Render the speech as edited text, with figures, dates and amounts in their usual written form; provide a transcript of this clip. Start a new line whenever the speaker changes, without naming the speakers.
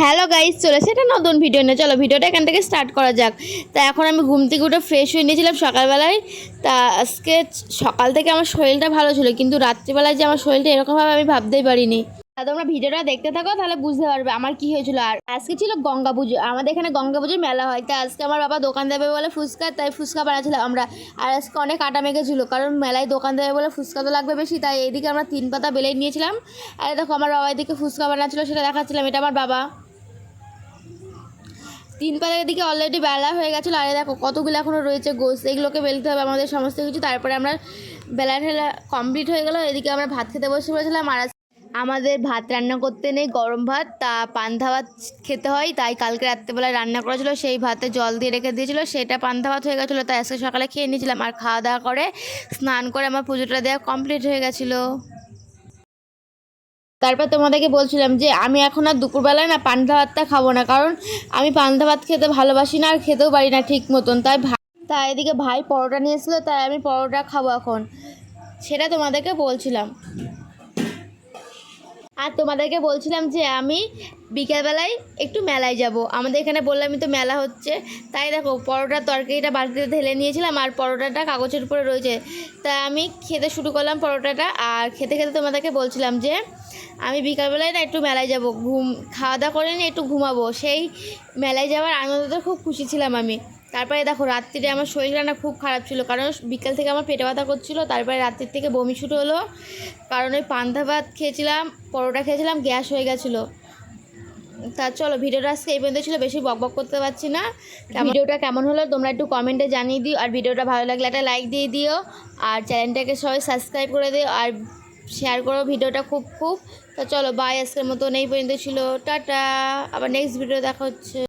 Hello guys, চলেছে এটা নতুন ভিডিও নিয়ে। চলো ভিডিওটা এখান থেকে স্টার্ট করা যাক। তা এখন আমি ঘুম থেকে উঠে ফ্রেশ হয়ে নিয়েছিলাম সকালবেলায়। তা আজকে সকাল থেকে আমার শরীরটা ভালো ছিল, কিন্তু রাত্রিবেলায় যে আমার শরীরটা এরকমভাবে আমি ভাবতেই পারিনি। তা তোমরা ভিডিওটা দেখতে থাকো, তাহলে বুঝতে পারবে আমার কি হয়েছিল। আর আজকে ছিল গঙ্গা পুজো, আমাদের এখানে গঙ্গা পুজোর মেলা হয়। তা আজকে আমার বাবা দোকান দেবে বলে ফুচকা, তাই ফুচকা বানাচ্ছিলাম আমরা। আর আজকে অনেক আটা মেখেছিল, কারণ মেলায় দোকান দেবে বলে ফুচকা তো লাগবে বেশি, তাই এইদিকে আমরা 3 পাতা বেলে নিয়েছিলাম। আর দেখো আমার বাবা এদিকে ফুচকা বানাচ্ছিলো, সেটা দেখাচ্ছিলাম। এটা আমার বাবা। 3 পাতার দিকে অলরেডি বেলা হয়ে গেছিলো। আর দেখো কতগুলো এখনও রয়েছে গোস, এগুলোকে বেলতে হবে আমাদের সমস্ত কিছু। তারপরে আমরা বেলা ঠেলা কমপ্লিট হয়ে গেলো। এদিকে আমরা ভাত খেতে বসে পড়েছিলাম। আর আমাদের ভাত রান্না করতে নেই, গরম ভাত, তা পান্তা ভাত খেতে হয়। তাই কালকে রাত্রেবেলায় রান্না করেছিল, সেই ভাতে জল দিয়ে রেখে দিয়েছিলো, সেটা পান্তা ভাত হয়ে গেছিলো। তাই আজকে সকালে খেয়ে নিয়েছিলাম। আর খাওয়া দাওয়া করে স্নান করে আমার পুজোটা দেওয়া কমপ্লিট হয়ে গেছিলো। তারপর তোমাদেরকে বলছিলাম যে আমি এখন আর দুপুরবেলায় না পান্তা ভাতটা খাবো না, কারণ আমি পান্তা ভাত খেতে ভালোবাসি না, আর খেতেও পারি না ঠিক মতন। তাই এদিকে ভাই পরোটা নিয়ে এসেছিলো, তাই আমি পরোটা খাবো এখন, সেটা তোমাদেরকে বলছিলাম। আর তোমাদেরকে বলছিলাম যে আমি বিকেলবেলায় একটু মেলায় যাব। আমাদের এখানে বললামই তো মেলা হচ্ছে। তাই দেখো পরোটার তরকারিটা বালতিতে ঢেলে নিয়েছিলাম, আর পরোটাটা কাগজের উপরে রয়েছে। তাই আমি খেতে শুরু করলাম পরোটাটা। আর খেতে খেতে তোমাদেরকে বলছিলাম যে আমি বিকালবেলায় না একটু মেলায় যাব, খাওয়া দাওয়া করে নিয়ে একটু ঘুমাবো। সেই মেলায় যাওয়ার আনন্দতে খুব খুশি ছিলাম আমি। তারপরে দেখো রাত্রিরে আমার শরীরটা না খুব খারাপ ছিল, কারণ বিকেল থেকে আমার পেটে ব্যথা করছিলো। তারপরে রাত্রির থেকে বমি শুরু হলো, কারণ ওই পান্তা ভাত খেয়েছিলাম, পরোটা খেয়েছিলাম, গ্যাস হয়ে গেছিলো। তা চলো ভিডিওটা আজকে এই পর্যন্ত ছিল, বেশি বকবক করতে পারছি না। ভিডিওটা কেমন হলো তোমরা একটু কমেন্টে জানিয়ে দিও। আর ভিডিওটা ভালো লাগলে একটা লাইক দিয়ে দিও, আর চ্যানেলটাকে সবাই সাবস্ক্রাইব করে দিও, আর শেয়ার করো ভিডিওটা খুব খুব। তা চলো বাই, আজকের মতন এই পর্যন্ত ছিল, টাটা। আবার নেক্সট ভিডিও দেখা হচ্ছে।